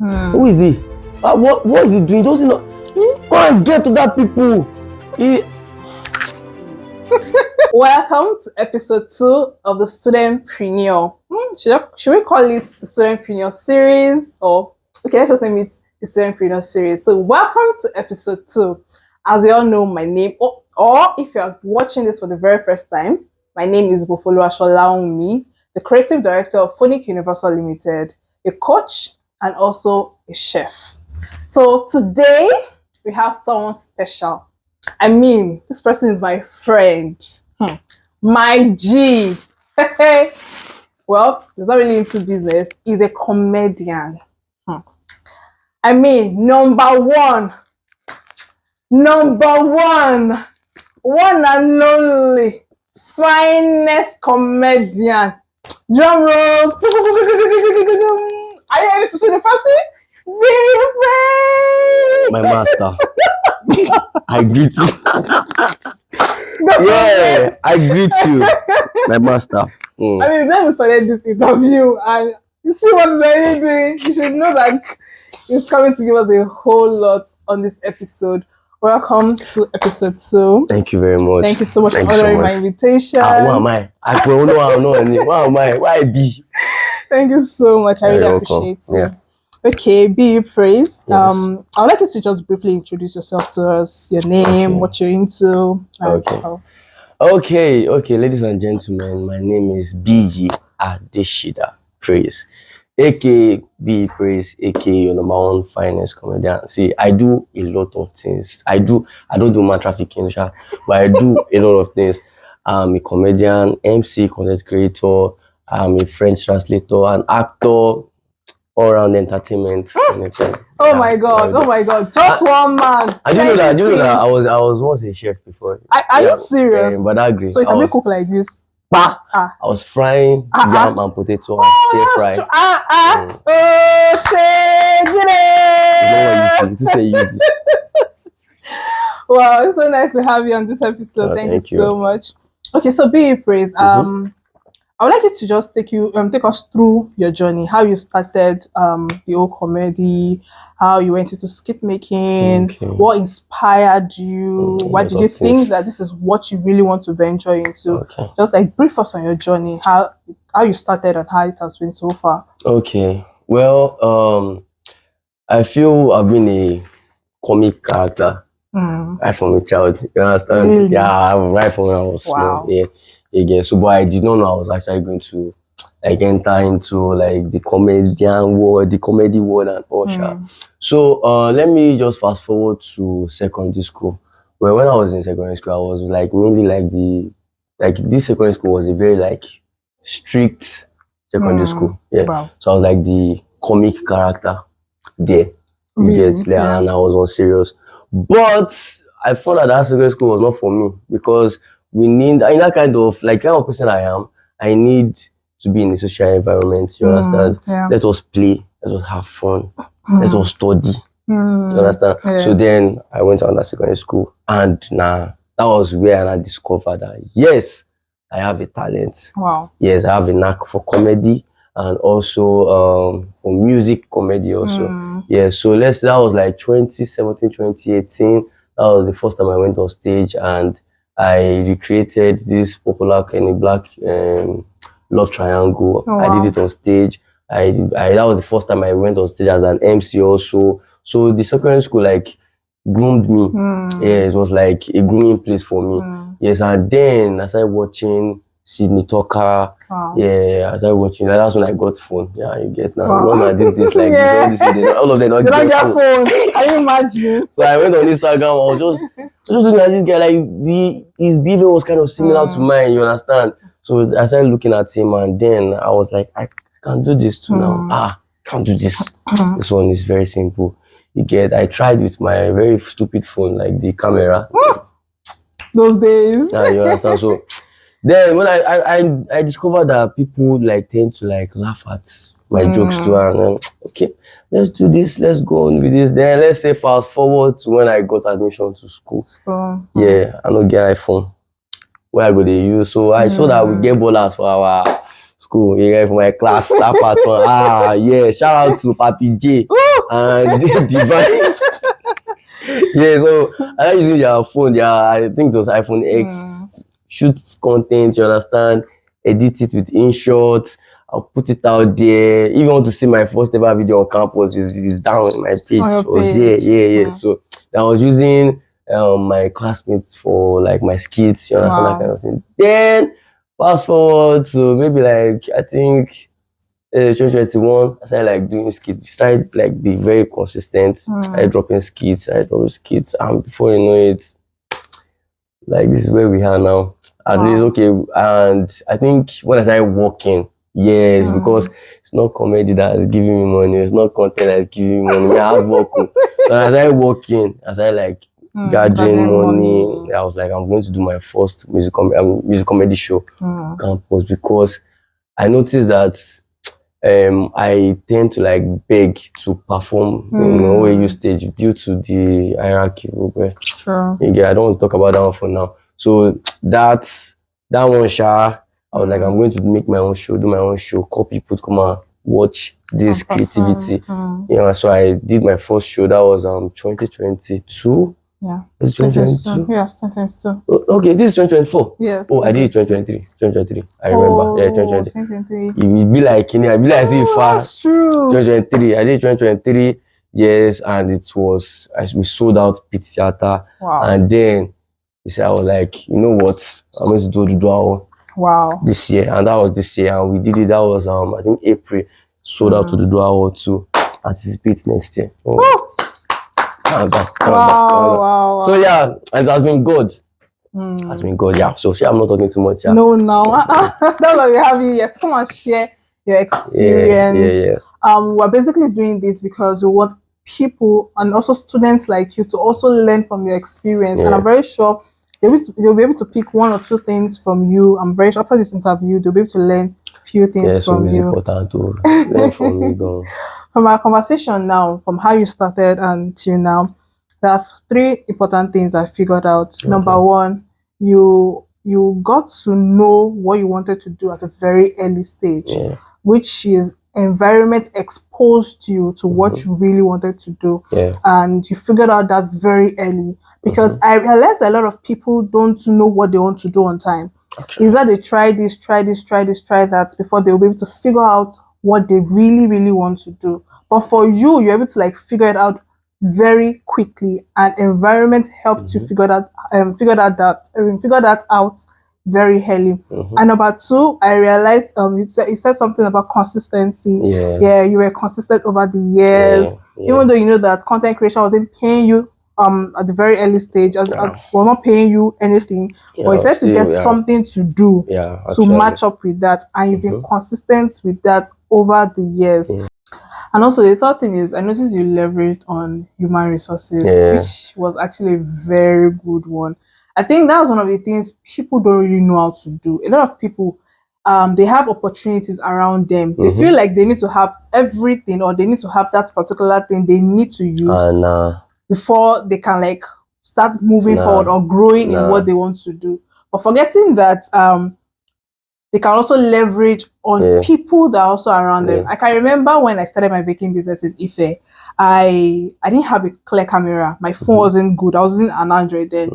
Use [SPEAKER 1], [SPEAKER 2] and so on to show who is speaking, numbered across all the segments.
[SPEAKER 1] Who is he? What is he doing? Does he not? Go and get to that people.
[SPEAKER 2] Welcome to episode 2 of the Studentpreneur. Should we call it the Studentpreneur series? Or okay, let's just name it the Studentpreneur series. So welcome to episode 2. As you all know, my name, or if you're watching this for the very first time, my name is Bofoluwasolaunmi, the creative director of Phonic Universal Limited, a coach, and also a chef. So today we have someone special. I mean, this person is my friend, my G. Well, he's not really into business. He's a comedian. I mean, number one, one and only, finest comedian. Drum rolls. Are you ready to see the person?
[SPEAKER 1] My master. I greet you. Yeah, I greet you, my master.
[SPEAKER 2] I mean, when we started this interview and you see what he's already doing, you should know that he's coming to give us a whole lot on this episode. Welcome to episode 2.
[SPEAKER 1] Thank you very much.
[SPEAKER 2] Thank you so much for honoring my invitation.
[SPEAKER 1] Who am I? I don't know any. Who am I? Why be?
[SPEAKER 2] Thank you so much. I really appreciate it. Yeah. Okay, be you praised. Yes. I would like you to just briefly introduce yourself to us, your name, what you're into.
[SPEAKER 1] Okay, ladies and gentlemen, my name is BG Adeshida Praise, aka B Praise, aka your number one finest comedian. See, I do a lot of things. I don't do man trafficking, but I do a lot of things. I'm a comedian, MC, content creator, I'm a French translator, an actor, all around entertainment.
[SPEAKER 2] Oh my god, just one man.
[SPEAKER 1] I do know that I was once a chef before.
[SPEAKER 2] Are you serious?
[SPEAKER 1] But that great.
[SPEAKER 2] So it's a bit cook like this.
[SPEAKER 1] I was frying yam and potato and stir fry.
[SPEAKER 2] Wow, it's so nice to have you on this episode. Thank you so much. Okay, so be praised. I would like you to just take us through your journey, how you started the whole comedy, how you went into skit making, what inspired you, why did you think that this is what you really want to venture into? Just like brief us on your journey, how you started and how it has been so far.
[SPEAKER 1] Okay, well, I feel I've been a comic character right from a child. You understand? Really? Yeah, right from when I was small. Yeah. Again, so but I did not know I was actually going to like enter into like the comedian world, the comedy world and all that. So let me just fast forward to secondary school. Well, when I was in secondary school, I was like mainly this secondary school was a very like strict secondary school. Yeah. Wow. So I was like the comic character there. You get and I was on serious. But I found that secondary school was not for me because we need, in that kind of person I am, I need to be in a social environment, you understand? Yeah. Let us play, let us have fun, let us study, you understand? Yeah. So then I went to secondary school and that was where I discovered that, yes, I have a talent. Wow. Yes, I have a knack for comedy and also for music comedy also. Yeah, so that was like 2017, 2018. That was the first time I went on stage and I recreated this popular Kenny Black love triangle. Oh, wow. I did it on stage. That was the first time I went on stage as an MC also. So the secondary school groomed me. Yeah, it was like a grooming place for me. Yes, and then I started watching Sydney Tucker. Wow. Yeah, I started watching. That's when I got phone. Yeah, you get now. Wow. These days, all of them not get
[SPEAKER 2] phone. Can you imagine?
[SPEAKER 1] So I went on Instagram. I was just looking at this guy. His behavior was kind of similar to mine. You understand? So I started looking at him, and then I was like, I can do this too now. Can't do this. This one is very simple. You get? I tried with my very stupid phone, like the camera.
[SPEAKER 2] Those days.
[SPEAKER 1] Yeah, you understand? So then when I discovered that people tend to laugh at my jokes too, and then okay, let's do this, let's go on with this. Then let's say fast forward to when I got admission to school. Yeah, I don't get iPhone. Where I go to use, so I saw that we get ballers for our school, yeah, for my class, that part one. Yeah, shout out to Papi J. and the device. Yeah, so I like using their phone. Yeah, I think it was iPhone X. Shoot content, you understand? Edit it with InShot. I'll put it out there. If you want to see my first ever video on campus, is down on my page.
[SPEAKER 2] On your
[SPEAKER 1] It was
[SPEAKER 2] page.
[SPEAKER 1] there. Yeah. So I was using my classmates for like my skits, you understand, that kind of thing. Then fast forward to maybe like I think 2021, I started like doing skits. Started like be very consistent. I dropping skits, and before you know it, like this is where we are now. At least okay, and I think when I started working, yes, because it's not comedy that is giving me money, it's not content that is giving me money. I have work. So as I working, as I like gathering money, I was like, I'm going to do my first music comedy show campus, because I noticed that I tend to like beg to perform in OAU stage due to the hierarchy.
[SPEAKER 2] Sure.
[SPEAKER 1] I don't want to talk about that one for now. So that one, I was like, I'm going to make my own show, do my own show, call people to come and watch this creativity. You know, so I did my first show. That was 2022.
[SPEAKER 2] Yeah.
[SPEAKER 1] It's 2022.
[SPEAKER 2] Yes, 2022.
[SPEAKER 1] Okay, this is 2024.
[SPEAKER 2] Yes.
[SPEAKER 1] Oh, I did it 2023. 2023. I remember. Yeah,
[SPEAKER 2] 2023.
[SPEAKER 1] It will be like, I be like, see far.
[SPEAKER 2] That's true.
[SPEAKER 1] 2023. I did 2023. Yes, and it was, we sold out Pit Theater.
[SPEAKER 2] Wow.
[SPEAKER 1] And then I was like, you know what? I'm going to do the Duao.
[SPEAKER 2] Wow.
[SPEAKER 1] This year, and that was this year, and we did it. That was I think April. Sold out to the Duao to anticipate next year.
[SPEAKER 2] Wow.
[SPEAKER 1] So yeah, and it has been good. Has been good. Yeah. So I'm not talking too much. Yeah.
[SPEAKER 2] No. That's why we have you here to come and share your experience.
[SPEAKER 1] Yeah.
[SPEAKER 2] We're basically doing this because we want people and also students like you to also learn from your experience. And I'm very sure you'll be able to pick one or two things from you. I'm very sure after this interview, they'll be able to learn a few things from you.
[SPEAKER 1] It's important to learn from you, though.
[SPEAKER 2] From our conversation now, from how you started until now, there are three important things I figured out. Okay. Number one, you got to know what you wanted to do at a very early stage, which is environment exposed you to what you really wanted to do. And you figured out that very early. Because I realized a lot of people don't know what they want to do on time. Is that they try this, try that before they'll be able to figure out what they really, really want to do. But for you, you're able to like figure it out very quickly, and environment helped you figure that out very early. And number two, I realized you said something about consistency. Yeah, you were consistent over the years, even though you know that content creation wasn't paying you at the very early stage, as we're not paying you anything, but you said to get something to do to match up with that, and you've been consistent with that over the years. And also the third thing is, I noticed you leveraged on human resources, which was actually a very good one. I think that's one of the things people don't really know how to do. A lot of people, they have opportunities around them. They feel like they need to have everything, or they need to have that particular thing they need to use before they can like start moving forward or growing in what they want to do. But forgetting that they can also leverage on people that are also around them. I can remember when I started my baking business in Ife, I didn't have a clear camera. My phone wasn't good. I was using an Android then.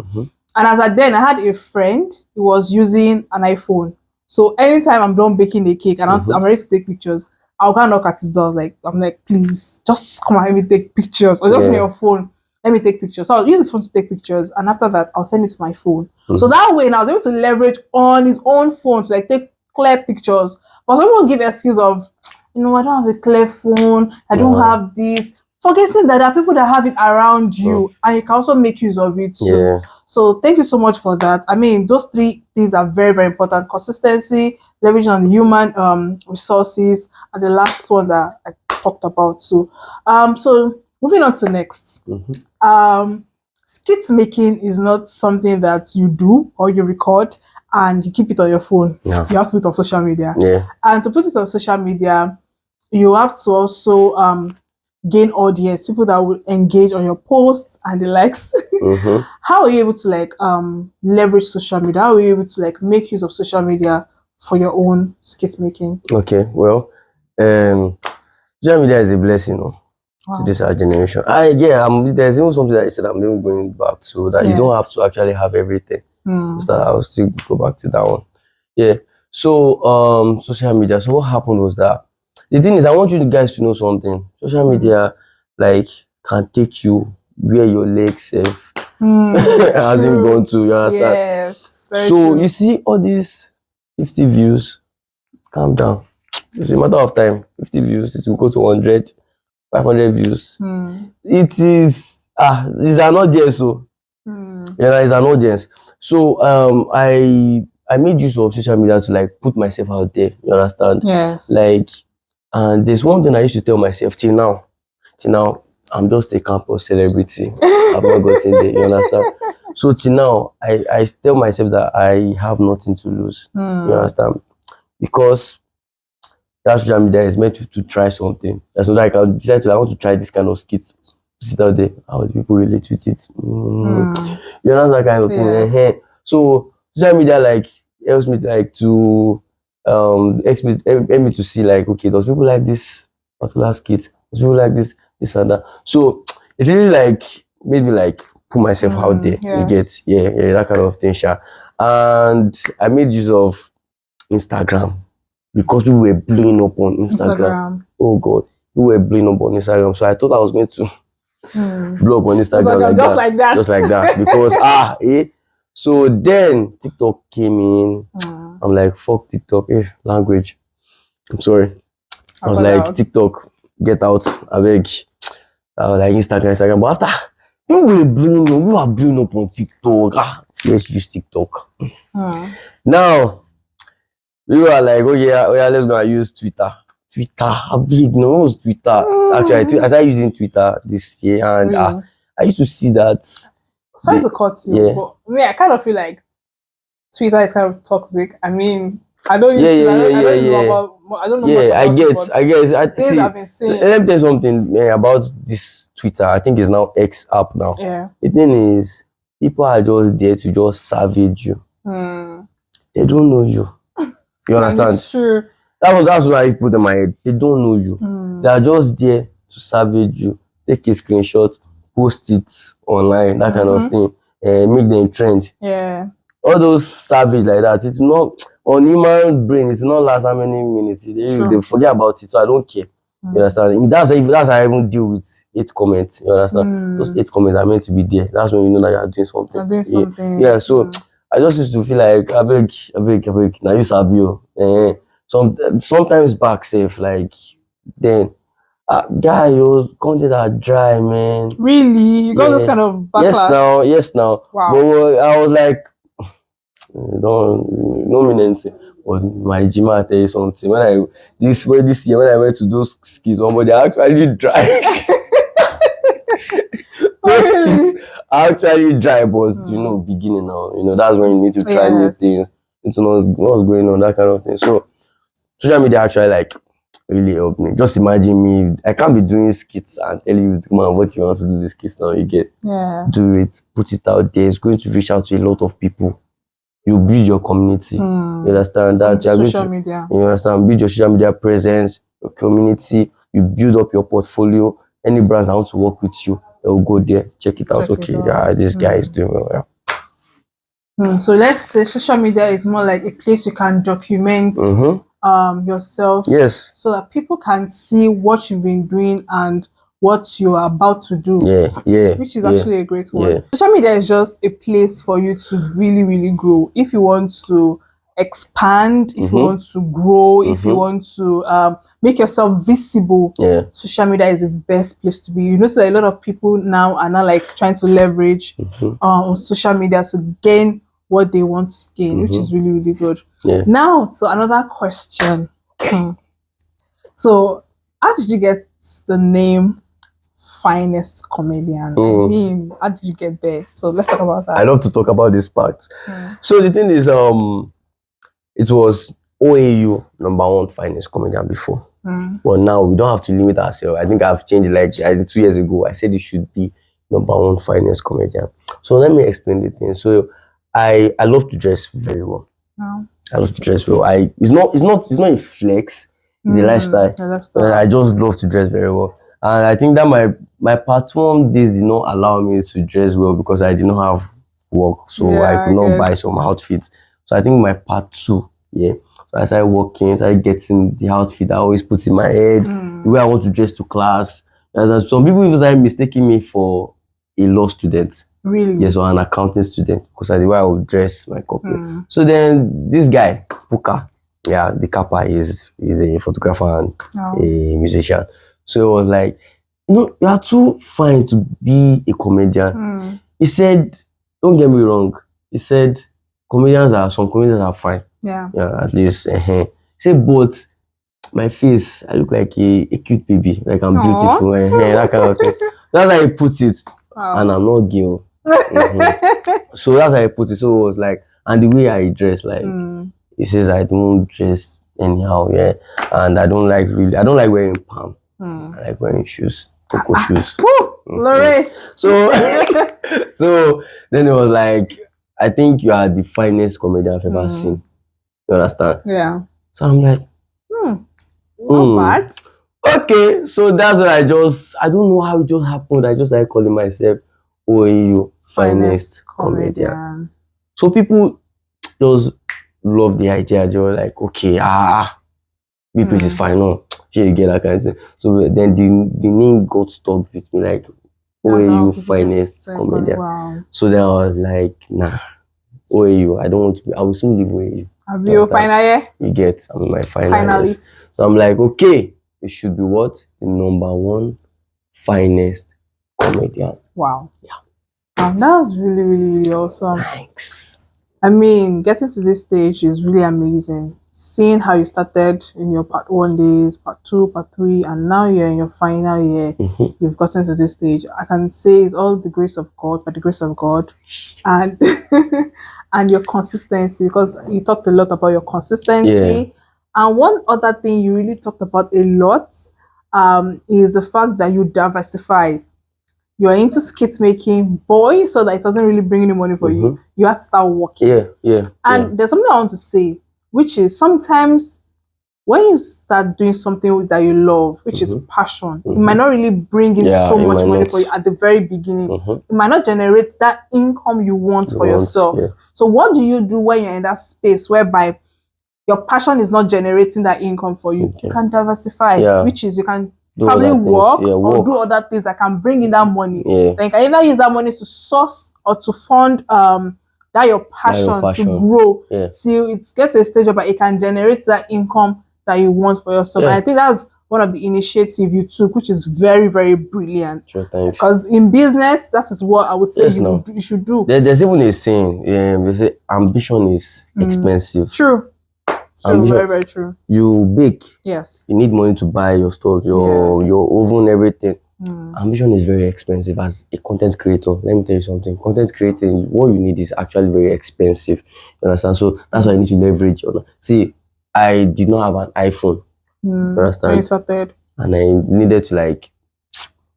[SPEAKER 2] And as at then, I had a friend who was using an iPhone. So anytime I'm done baking a cake and I'm ready to take pictures, I'll go and knock at his door. I'm like, please, just come and let me take pictures. Or just on your phone, let me take pictures. So I'll use his phone to take pictures. And after that, I'll send it to my phone. So that way, now I was able to leverage on his own phone to like take clear pictures. But someone give excuse of, I don't have a clear phone. I don't have this. Forgetting that there are people that have it around you, and you can also make use of it too. So thank you so much for that. I mean, those three things are very, very important. Consistency, leveraging on the human resources, and the last one that I talked about too. So moving on to next. Skit making is not something that you do or you record and you keep it on your phone. You have to put it on social media. And to put it on social media, you have to also gain audience, people that will engage on your posts and the likes. How are you able to like leverage social media? How are you able to like make use of social media for your own skit making?
[SPEAKER 1] Okay, well, social media is a blessing. to this our generation. There's even something that I said I'm never going back to, that you don't have to actually have everything. So I'll still go back to that one. Yeah. So social media. So what happened was that the thing is, I want you guys to know something. Social media like can take you where your legs hasn't gone to. You understand?
[SPEAKER 2] Yes.
[SPEAKER 1] So true. You see all these 50 views. Calm down. It's a matter of time. 50 views, it will go to 100, 500 views. It is it's an audience, so it's an audience. So I made use of social media to like put myself out there. You understand?
[SPEAKER 2] Yes.
[SPEAKER 1] Like, and there's one thing I used to tell myself till now, I'm just a campus celebrity. I've not gotten there. You understand? So till now, I tell myself that I have nothing to lose. You understand? Because that social media is meant to try something. That's so like I decided I want to try this kind of skits. Sit out there, how people relate with it. You know that kind of thing. So social media like helps me like to help me to see like, okay, those people like this particular skit, those people like this and that. So it really like made me like put myself out there. You get that kind of thing, sha. And I made use of Instagram because we were blowing up on Instagram. Oh God, we were blowing up on Instagram. So I thought I was going to blow up on Instagram just like that. Because so then TikTok came in. I'm like, fuck TikTok, language. I'm sorry. I was like, TikTok, get out. I beg. I was like, Instagram. But after we were blowing up on TikTok. Let's use TikTok. Now we were like, oh yeah, let's go and use Twitter. I believe no one was Twitter. Actually, I started using Twitter this year, and I used to see that.
[SPEAKER 2] Sorry to cut you, but I kind of feel like Twitter is kind of toxic. I mean, I don't use it. I don't know much about it. I guess.
[SPEAKER 1] I've been seeing. Let me tell you something about this Twitter. I think it's now X app now.
[SPEAKER 2] Yeah.
[SPEAKER 1] The thing is, people are just there to just savage you. They don't know you. You understand?
[SPEAKER 2] It's true.
[SPEAKER 1] That's what I put in my head. They don't know you. They are just there to savage you. Take a screenshot, post it online, that kind of thing, make them trend.
[SPEAKER 2] Yeah.
[SPEAKER 1] All those savage like that. It's not on human brain. It's not last how many minutes. They forget about it. So I don't care. You understand? That's how I even deal with 8 comments. You understand? Those 8 comments are meant to be there. That's when you know that you're doing something.
[SPEAKER 2] You're doing something.
[SPEAKER 1] Yeah. So I just used to feel like I beg. Now you sabi you. Sometimes back safe, like then guy, your content are dry, man.
[SPEAKER 2] Really? You got this kind of backlash?
[SPEAKER 1] Yes now.
[SPEAKER 2] Wow.
[SPEAKER 1] But I was like, don't mean anything. But my gym, I tell you something. This year when I went to those skits, somebody actually dry.
[SPEAKER 2] Really?
[SPEAKER 1] Actually dry, but beginning now. That's when you need to try new things. To know what's going on, that kind of thing. So social media actually like really helped me. Just imagine me. I can't be doing skits and tell you to come on what you want to do this skits now. You get do it, put it out there. It's going to reach out to a lot of people. You build your community. You understand that?
[SPEAKER 2] Social media.
[SPEAKER 1] You understand? Build your social media presence, your community. You build up your portfolio. Any brands that want to work with you, they will go there, check it out. This guy is doing well.
[SPEAKER 2] So let's say social media is more like a place you can document yourself.
[SPEAKER 1] Yes.
[SPEAKER 2] So that people can see what you've been doing and what you're about to do.
[SPEAKER 1] Yeah.
[SPEAKER 2] Which is actually a great one. Yeah. Social media is just a place for you to really, really grow. If you want to expand, if you want to grow, if you want to make yourself visible, social media is the best place to be. You notice that a lot of people now are not like trying to leverage on social media to gain what they want to gain, which is really, really good. Now to another question. So how did you get the name Finest Comedian? I mean, how did you get there? So let's talk about that.
[SPEAKER 1] I love to talk about this part. So the thing is, it was OAU #1 Finest Comedian before. But now we don't have to limit ourselves. I think I've changed like 2 years ago. I said it should be #1 Finest Comedian. So let me explain the thing. So I love to dress very well. I love to dress well. It's not a flex. It's a lifestyle. I just love to dress very well. And I think that my part one days did not allow me to dress well because I did not have work, so I could not buy some outfits. So I think my part two, yeah. So I started working, started getting the outfit I always put in my head, the way I want to dress to class. And some people even started mistaking me for a law student.
[SPEAKER 2] Really?
[SPEAKER 1] Yes, or an accounting student because of the way I would dress my company. So then this guy, Puka, yeah, the Kappa is a photographer and a musician. So it was like, you are too fine to be a comedian. He said, don't get me wrong. He said, some comedians are fine. Yeah, at least. He said, but my face, I look like a cute baby, like I'm beautiful, that kind of thing. That's how he put it. And I'm not gay. So that's how I put it. So it was like, and the way I dress, like he says I don't dress anyhow, and I don't like wearing palm. I like wearing shoes, cocoa shoes.
[SPEAKER 2] Lorraine.
[SPEAKER 1] So so then it was like, I think you are the finest comedian I've ever seen. You understand?
[SPEAKER 2] Yeah.
[SPEAKER 1] So I'm like,
[SPEAKER 2] not bad.
[SPEAKER 1] Okay, so that's what I don't know how it just happened. I just like calling myself OAU finest comedian. So people just love the idea. They were like, okay, B Praise is fine, no, here you get that kind of thing. So then the name got stuck with me, like OAU finest comedian.
[SPEAKER 2] Wow.
[SPEAKER 1] So then I was like, nah, OAU, I don't want to be, I will soon leave OAU.
[SPEAKER 2] Have you final year?
[SPEAKER 1] You get, I'm in my finalist. So I'm like, okay, it should be what? The #1 finest comedian.
[SPEAKER 2] Wow. Yeah. That was really, really, really awesome.
[SPEAKER 1] Thanks.
[SPEAKER 2] I mean, getting to this stage is really amazing. Seeing how you started in your part 1 days, part 2, part 3, and now you're in your final year, you've gotten to this stage. I can say it's all the grace of God, by the grace of God, and and your consistency, because you talked a lot about your consistency. Yeah. And one other thing you really talked about a lot is the fact that you diversify. You're into skit making, boy, so that it doesn't really bring any money for you. You have to start working.
[SPEAKER 1] Yeah.
[SPEAKER 2] And there's something I want to say, which is sometimes when you start doing something that you love, which is passion, it might not really bring in so much money for you at the very beginning. It might not generate that income you want for yourself. So what do you do when you're in that space whereby your passion is not generating that income for you? You can diversify, which is you can probably work or do other things that can bring in that money. Then you can either use that money to source or to fund that your passion to grow till it gets to a stage where it can generate that income that you want for yourself. And I think that's one of the initiatives you took, which is very, very brilliant.
[SPEAKER 1] Sure, thanks.
[SPEAKER 2] Because in business, that is what I would say you should do.
[SPEAKER 1] There's even a saying, they say ambition is expensive.
[SPEAKER 2] True. Ambition, very, very true.
[SPEAKER 1] You bake.
[SPEAKER 2] Yes.
[SPEAKER 1] You need money to buy your stuff, your oven, everything. Ambition is very expensive as a content creator. Let me tell you something. Content creating, what you need is actually very expensive. You understand? So that's why I need to leverage on. See, I did not have an iPhone. You understand?
[SPEAKER 2] When you started.
[SPEAKER 1] And I needed to like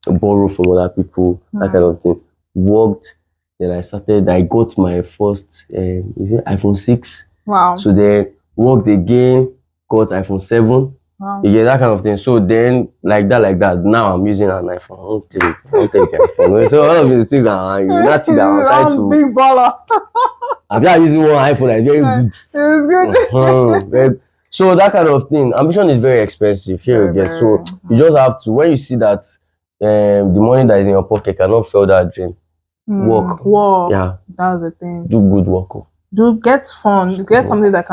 [SPEAKER 1] borrow from other people, that kind of thing. Worked. Then I got my first iPhone 6.
[SPEAKER 2] Wow.
[SPEAKER 1] So then worked again, got iPhone 7.
[SPEAKER 2] Wow.
[SPEAKER 1] You get that kind of thing. So then, like that. Now I'm using an iPhone. I won't take the iPhone. So all of the things are nothing that I'm trying to.
[SPEAKER 2] Big baller.
[SPEAKER 1] I'm just using one iPhone. That's very good.
[SPEAKER 2] It's good.
[SPEAKER 1] So that kind of thing. Ambition is very expensive. Here you get. So you just have to, when you see that the money that is in your pocket cannot fill that dream. Work. Yeah.
[SPEAKER 2] That's the thing.
[SPEAKER 1] Do good work.
[SPEAKER 2] Get fun, get something that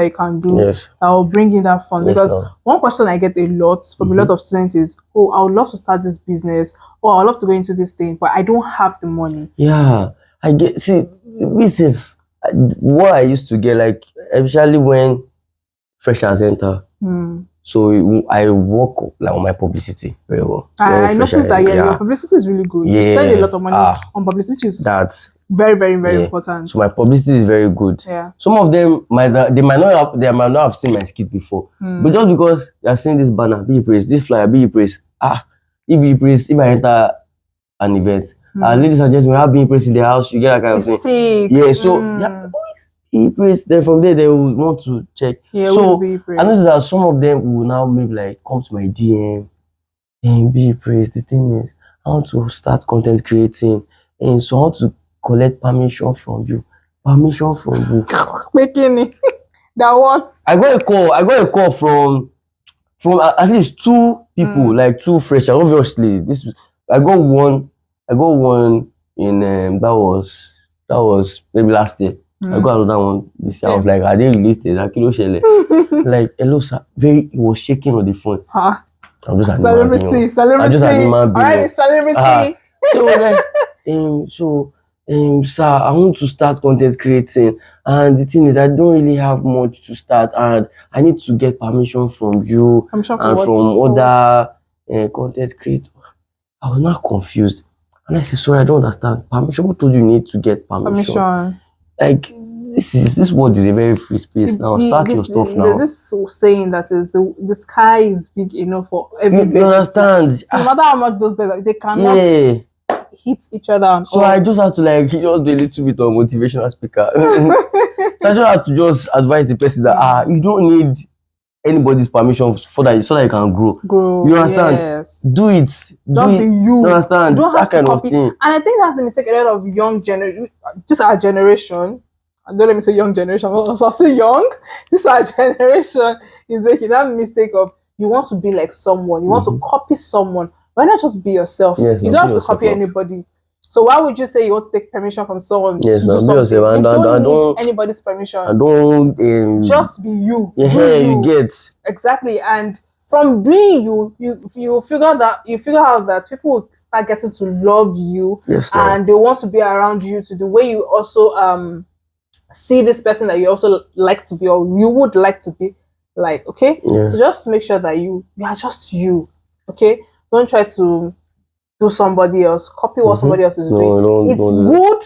[SPEAKER 2] you can do that will bring in that fun. Because one question I get a lot from a lot of students is, oh, I would love to start this business, or I would love to go into this thing, but I don't have the money. Yeah,
[SPEAKER 1] I get, see, what I used to get, like, especially when freshers enter, so I work like on my publicity very well.
[SPEAKER 2] I noticed that your publicity is really good. You spend a lot of money on publicity, which is very, very, very important.
[SPEAKER 1] So my publicity is very good. Some of them might not have seen my skit before, but just because they are seeing this banner, BG Praise, this flyer, BG Praise, if I enter an event, ladies and gentlemen, have BG Praise in the house, you get that kind of thing. Yeah, so BG Praise. Then from there they will want to check. So I noticed that some of them will now maybe like come to my DM, and be praised. The thing is, I want to start content creating, and so I want to collect permission from you. Permission from you.
[SPEAKER 2] Making it. That what?
[SPEAKER 1] I got a call from at least two people, like two freshers. Obviously, I got one in that was maybe last year. I got another one this year. I was like, are they related? Like, like, hello sir. He was shaking on the phone. I'm just an
[SPEAKER 2] celebrity.
[SPEAKER 1] I'm just an human being.
[SPEAKER 2] Alright, celebrity.
[SPEAKER 1] So like, sir, I want to start content creating, and the thing is, I don't really have much to start, and I need to get permission from you and from other content creators. I was not confused, and I said, sorry, I don't understand. Permission? Who told you need to get permission? Like, this world is a very free space now. Start your stuff now.
[SPEAKER 2] There's this saying that is the sky is big enough for everybody.
[SPEAKER 1] You understand?
[SPEAKER 2] So no matter how much those birds, they cannot hit each other.
[SPEAKER 1] So I just had to just do a little bit of motivational speaker. So I just had to just advise the person that you don't need anybody's permission so that you can grow. You understand?
[SPEAKER 2] Yes.
[SPEAKER 1] Do it.
[SPEAKER 2] Just be you.
[SPEAKER 1] You understand?
[SPEAKER 2] You don't have
[SPEAKER 1] that kind
[SPEAKER 2] copy.
[SPEAKER 1] of thing.
[SPEAKER 2] And I think that's the mistake a lot of young generation, just our generation. Don't let me say young generation. I'm so young. This our generation is making that mistake of you want to be like someone, you want to copy someone. Why not just be yourself?
[SPEAKER 1] Yes,
[SPEAKER 2] you don't have to copy anybody. So why would you say you want to take permission from someone?
[SPEAKER 1] Yes,
[SPEAKER 2] to do
[SPEAKER 1] be yourself.
[SPEAKER 2] You don't need anybody's permission.
[SPEAKER 1] I don't.
[SPEAKER 2] Just be you.
[SPEAKER 1] Yeah, you get
[SPEAKER 2] exactly. And from being you figure out that people will start getting to love you, and they want to be around you to the way you also see this person that you also like to be, or you would like to be like. Okay, so just make sure that you are just you. Okay, don't try to do somebody else, copy what somebody else is doing. It's good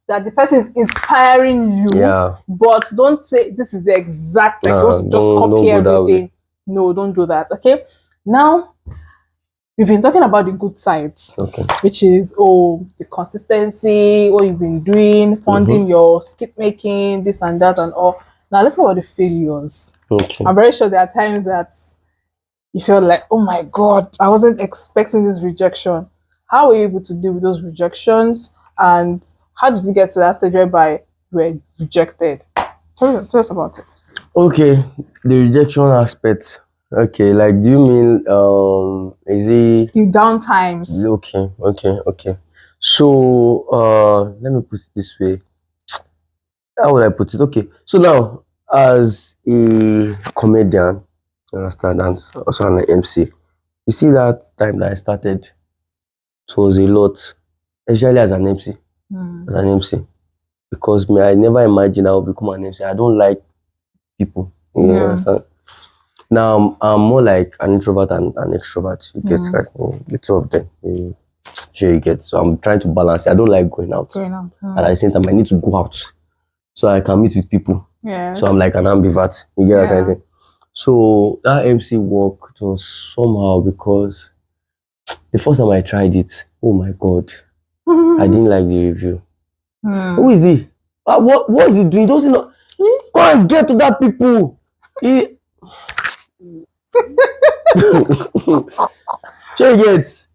[SPEAKER 2] that the person is inspiring you, but don't say this is the exact, like, just copy everything. No, don't do that. Okay, now we've been talking about the good sides, which is the consistency, what you've been doing, funding your skit making, this and that and all. Now let's talk about the failures. I'm very sure there are times that you feel like, oh my God, I wasn't expecting this rejection. How were you able to deal with those rejections? And how did you get to that stage whereby you were rejected? Tell us about it.
[SPEAKER 1] Okay, the rejection aspect. Okay, like, do you mean, is it...
[SPEAKER 2] You down times.
[SPEAKER 1] Okay. So, let me put it this way. How would I put it? Okay, so now, as a comedian, you understand, and also an MC. You see that time that I started, it was a lot, especially as an MC. As an MC. Because I never imagined I would become an MC. I don't like people. You understand? Now, I'm more like an introvert and an extrovert. You get like little of them. You get. So I'm trying to balance it. I don't like going out. And at the same time, I need to go out so I can meet with people. So I'm like an ambivert. You get that kind of thing. So that MC work was somehow, because the first time I tried it, oh my God, I didn't like the review. Who is he? What is he doing? Does he not go and get to that people? Check it.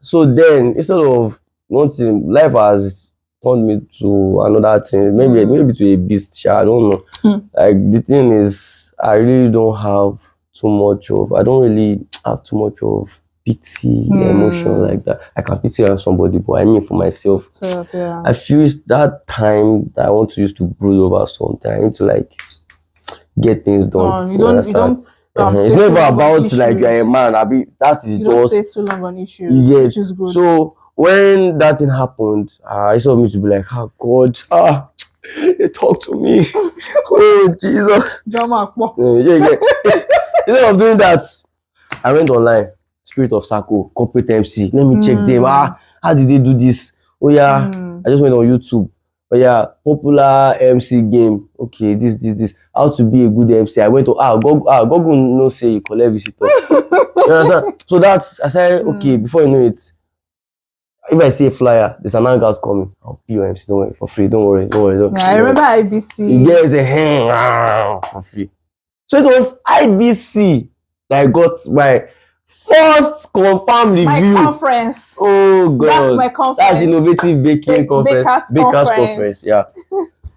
[SPEAKER 1] So then, instead of wanting, life has turned me to another thing, maybe to a beast. I don't know. Like, the thing is, I really don't have too much of, I don't really have too much of pity, emotion like that. I can pity on somebody, but I mean for myself. I feel it's that time that I want to use to brood over something. I need to like get things done.
[SPEAKER 2] You don't
[SPEAKER 1] it's never about like you're a man. That is
[SPEAKER 2] you
[SPEAKER 1] just
[SPEAKER 2] don't stay too long on issues, which is good.
[SPEAKER 1] So when that thing happened, I saw me to be like, oh God, they talk to me. Oh Jesus. Instead of doing that, I went online, Spirit of Sako, corporate MC. Let me check them. How did they do this? Oh yeah, I just went on YouTube. Oh yeah, popular MC game. Okay, this. How to be a good MC. I went to Google no say you collect visitor. You understand? So I said, okay, before you know it, if I see a flyer, there's an hangout coming. I'll be your MC, don't worry, for free. Don't worry.
[SPEAKER 2] I remember IBC.
[SPEAKER 1] There's a hand for free. So it was IBC that I got my First confirmed review.
[SPEAKER 2] My conference.
[SPEAKER 1] Oh God.
[SPEAKER 2] That's my conference.
[SPEAKER 1] That's innovative baking conference.
[SPEAKER 2] Baker's conference.
[SPEAKER 1] Yeah.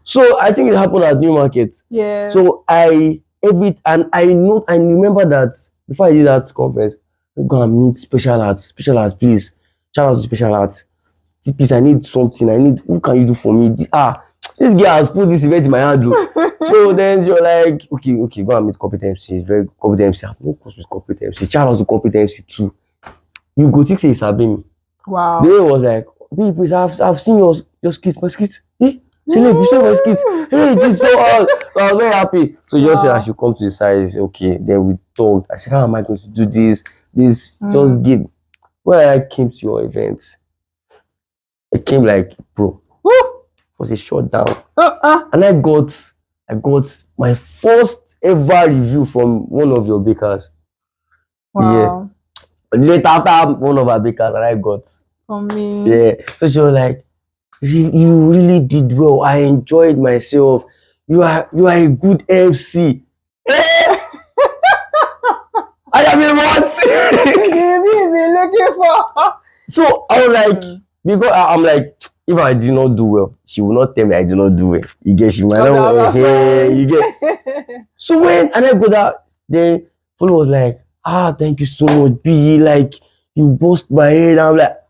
[SPEAKER 1] So I think it happened at New Market.
[SPEAKER 2] Yeah.
[SPEAKER 1] So I remember that before I did that conference, I go and meet special arts, please. Shout out to special arts. Please, I need something. Who can you do for me? This girl has put this event in my hand. So then you're like, okay, go and meet competency. It's very competency. I have no course with competency. Shout out to competency too. You go think say it's me.
[SPEAKER 2] Wow.
[SPEAKER 1] The way was like, please, I've seen your skit, my skit. Celeb, you saw my skit. Hey, just so I was very happy. So you just said I should come to the side. Okay, then we talked. I said, how am I going to do this? Just give. When I came to your event, it came like, bro, it was a shutdown. And I got my first ever review from one of your bakers.
[SPEAKER 2] Wow.
[SPEAKER 1] Yeah. Later after one of our bakers that I got.
[SPEAKER 2] From me.
[SPEAKER 1] Yeah. So she was like, you really did well. I enjoyed myself. You are a good MC. I am a what?
[SPEAKER 2] You be looking for.
[SPEAKER 1] So I was like, because I'm like, if I did not do well, she will not tell me I did not do well. You get, she might not. You get. So when I go that, then follow was like, thank you so much, B. Like you bust my head. I'm like,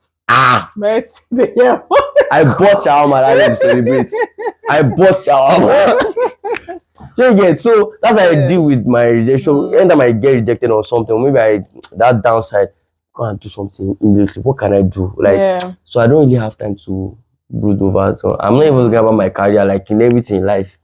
[SPEAKER 2] But yeah.
[SPEAKER 1] I bought shawarma that day to celebrate. I bought shawarma. You get, so that's how I deal with my rejection. Anytime I get rejected on something, maybe that downside, go and do something immediately. What can I do? Like, so I don't really have time to brood over. So I'm not even talking about my career. Like in everything in life,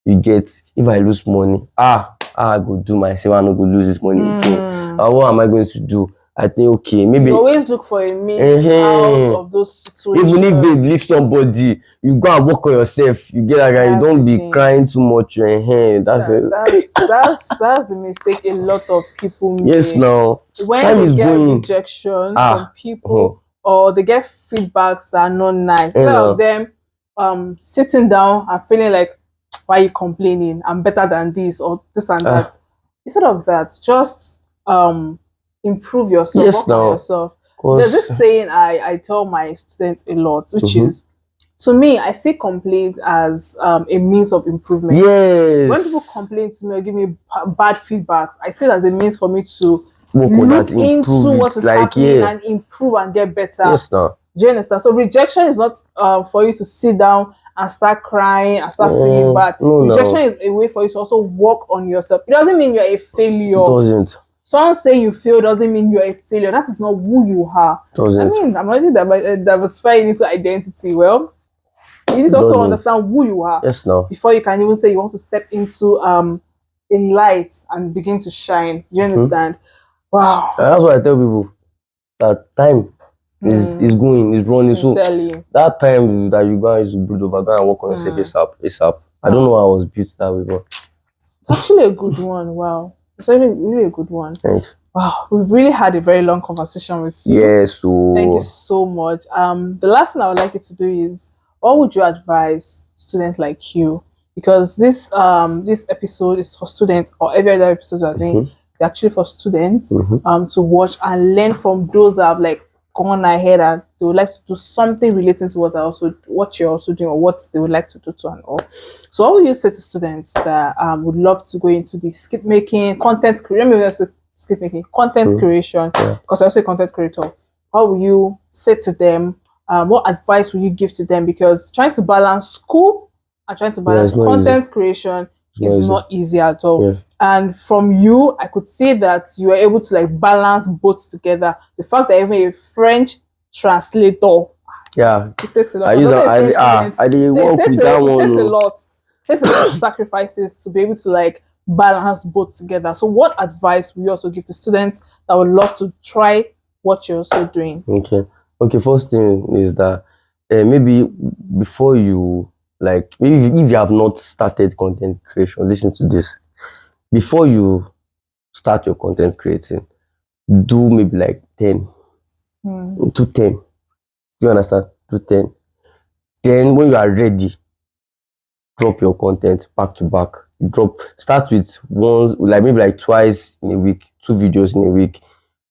[SPEAKER 1] you get, if I lose money, I go do myself. I'm not going to lose this money again. What am I going to do? I think, okay, maybe
[SPEAKER 2] you always look for a means out of those situations.
[SPEAKER 1] Even if they leave somebody, you go and work on yourself. You get that guy. You don't be crying too much. That's
[SPEAKER 2] the mistake a lot of people make.
[SPEAKER 1] Yes, now
[SPEAKER 2] when they get rejection from people or they get feedbacks that are not nice, instead of them sitting down and feeling like, why are you complaining? I'm better than this or this and that. Instead of that, just improve yourself, work on yourself. There's this saying I tell my students a lot, which is, to me, I see complaint as a means of improvement.
[SPEAKER 1] Yes.
[SPEAKER 2] When people complain to me or give me bad feedbacks, I see it as a means for me to
[SPEAKER 1] look
[SPEAKER 2] into what is happening and improve and get better.
[SPEAKER 1] Yes, no.
[SPEAKER 2] Do you understand? So rejection is not for you to sit down and start crying and start feeling bad. Rejection is a way for you to also work on yourself. It doesn't mean you're a failure.
[SPEAKER 1] It doesn't.
[SPEAKER 2] Someone saying you fail doesn't mean you're a failure. That is not who you are.
[SPEAKER 1] Doesn't.
[SPEAKER 2] I mean, I'm already diversifying into identity. Well, you need to also understand who you are.
[SPEAKER 1] Yes, no.
[SPEAKER 2] Before you can even say you want to step into a light and begin to shine. Do you understand? Wow.
[SPEAKER 1] That's why I tell people that time is running.
[SPEAKER 2] Sincerely.
[SPEAKER 1] So that time that you go and brood over, go and work on yourself ASAP. I don't know how I was built that way, but
[SPEAKER 2] it's actually a good one. Wow. It's really a good one.
[SPEAKER 1] Thanks.
[SPEAKER 2] Wow, we've really had a very long conversation with you.
[SPEAKER 1] Yes.
[SPEAKER 2] Thank you so much. The last thing I would like you to do is, what would you advise students like you? Because this episode is for students, or every other episode you are doing, they're actually for students to watch and learn from those that have like gone ahead and they would like to do something relating to what you're also doing or what they would like to do to and all. So what would you say to students that would love to go into the skit making, content creation, content creation, because I also a content creator. What will you say to them? What advice will you give to them? Because trying to balance school and trying to balance content creation is not easy at all. Yeah. And from you, I could see that you are able to like balance both together. The fact that even a French translator, it takes a lot. It takes a lot of sacrifices to be able to like balance both together. So what advice will you also give to students that would love to try what you're also doing?
[SPEAKER 1] Okay, first thing is that maybe before you, like, maybe if you have not started content creation, listen to this. Before you start your content creating, do maybe like 10 to 10. Do you understand? To 10. Then when you are ready, drop your content back to back. Start with once, like maybe like twice in a week, 2 videos in a week,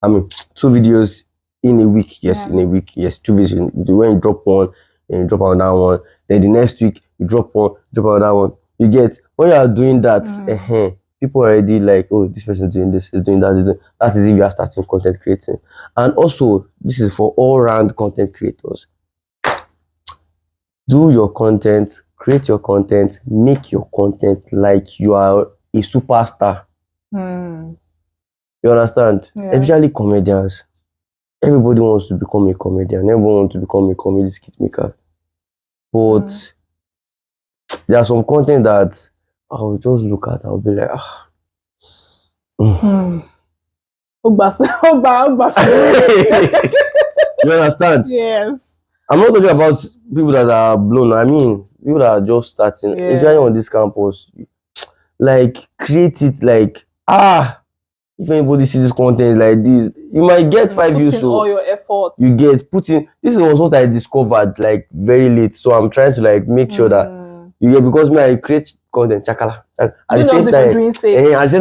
[SPEAKER 1] I mean, 2 videos in a week. Yes, in a week. Yes, 2 videos. When you drop one, then you drop another one. Then the next week you drop one, drop another one. You get when you are doing that, people already like, oh, this person is doing this, is doing that, is doing that. Is if you are starting content creating. And also, this is for all-round content creators. Do your content, create your content, make your content like you are a superstar. You understand?
[SPEAKER 2] Yeah.
[SPEAKER 1] Especially comedians. Everybody wants to become a comedian. Everyone wants to become a comedy skit maker. But there are some content that I'll just look at. I'll be like, You understand?
[SPEAKER 2] Yes.
[SPEAKER 1] I'm not talking about people that are blown. I mean, people that are just starting. Especially on this campus. Like, create it like, if anybody sees this content like this, you might get 5 views. So
[SPEAKER 2] all your effort.
[SPEAKER 1] You get putting. This was what I discovered like very late. So I'm trying to like make sure that you get, because me, I create content chakala. At the same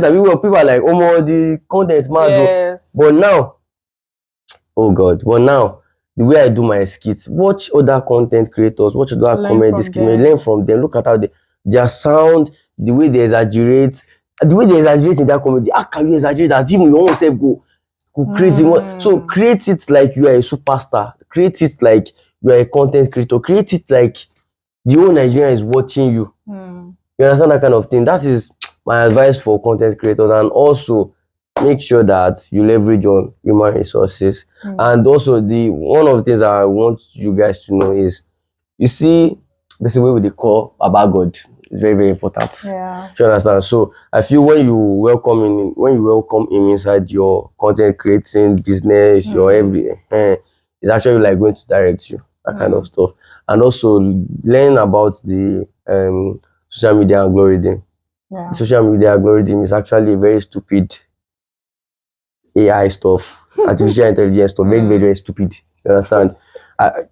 [SPEAKER 1] time, people are like, oh my, the content mad.
[SPEAKER 2] Yes.
[SPEAKER 1] But now, oh God, the way I do my skits, watch other content creators, watch other comedy skits, learn from them. Look at how their sound, the way they exaggerate in that comedy. How can you exaggerate that? Even your own self go crazy. So create it like you are a superstar. Create it like you are a content creator. Create it like the whole Nigeria is watching you. You understand that kind of thing? That is my advice for content creators. And also make sure that you leverage on human resources. And also one of the things I want you guys to know is, you see, this is what they call Baba God. It's very, very important.
[SPEAKER 2] Yeah.
[SPEAKER 1] You understand? So I feel when you welcome him inside your content creating business, your everything, it's actually like going to direct you, that kind of stuff. And also learn about the social media algorithm.
[SPEAKER 2] Yeah.
[SPEAKER 1] The social media algorithm is actually a very stupid AI stuff, artificial intelligence stuff, very, very, very stupid. You understand?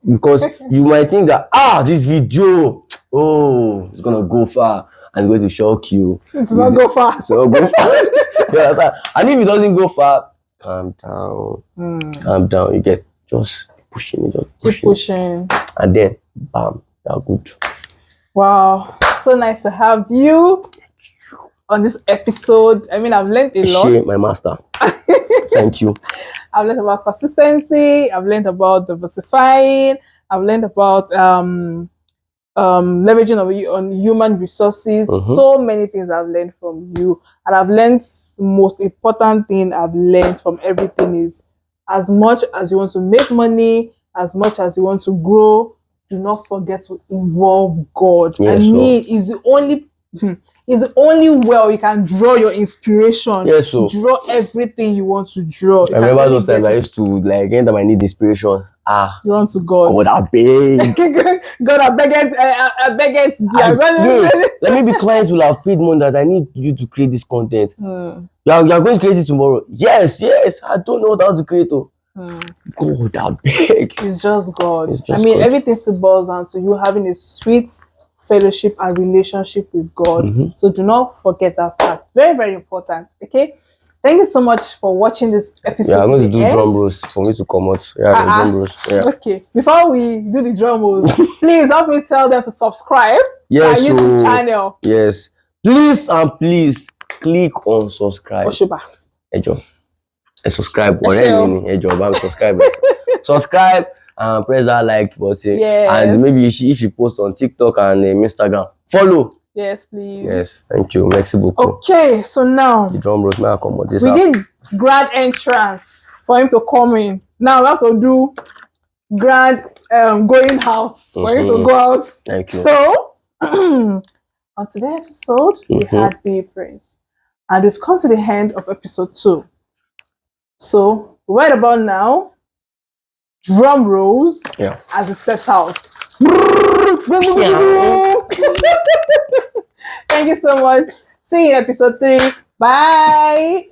[SPEAKER 1] Because you might think that this video, it's gonna go far and it's going to shock you.
[SPEAKER 2] It's not go far.
[SPEAKER 1] So go far. You understand? And if it doesn't go far, calm down. Calm down. You get just pushing it,
[SPEAKER 2] keep pushing.
[SPEAKER 1] And then bam, you're good.
[SPEAKER 2] Wow, so nice to have you on this episode. I mean, I've learned a lot.
[SPEAKER 1] My master. Thank you.
[SPEAKER 2] I've learned about consistency. I've learned about diversifying. I've learned about leveraging on human resources. So many things I've learned from you. And I've learned the most important thing I've learned from everything is, as much as you want to make money, as much as you want to grow, do not forget to involve God.
[SPEAKER 1] Yes,
[SPEAKER 2] and me is the only well you can draw your inspiration.
[SPEAKER 1] Yes, so
[SPEAKER 2] draw everything you want to draw.
[SPEAKER 1] I remember those times I used to like, anytime I need inspiration,
[SPEAKER 2] you run to God.
[SPEAKER 1] God, I beg.
[SPEAKER 2] God, I beg it.
[SPEAKER 1] Let me be clients will have paid money that I need you to create this content. You are going to create it tomorrow. Yes. I don't know how to create it. God, I beg.
[SPEAKER 2] It's just God.
[SPEAKER 1] God.
[SPEAKER 2] Everything still boils down to you having a sweet fellowship and relationship with God. So do not forget that part. Very, very important. Okay. Thank you so much for watching this episode.
[SPEAKER 1] Yeah, I'm going to do drum rolls for me to come out. Yeah, drum rolls. Yeah.
[SPEAKER 2] Okay. Before we do the drum rolls, please help me tell them to subscribe to our YouTube channel.
[SPEAKER 1] Yes. Please click on subscribe.
[SPEAKER 2] Oshuba.
[SPEAKER 1] Subscribe. Subscribe and press that like button.
[SPEAKER 2] Yes.
[SPEAKER 1] And maybe if you post on TikTok and Instagram, follow.
[SPEAKER 2] Yes, please.
[SPEAKER 1] Yes, thank you. Merci beaucoup.
[SPEAKER 2] Okay, so now
[SPEAKER 1] the drum rolls now come on.
[SPEAKER 2] We did grand entrance for him to come in. Now we have to do grand going out for him to go out.
[SPEAKER 1] Thank you.
[SPEAKER 2] So on today's episode, we had B Prince, and we've come to the end of episode 2. So right about now, drum rolls as it steps out. Thank you so much. See you in episode 3. Bye.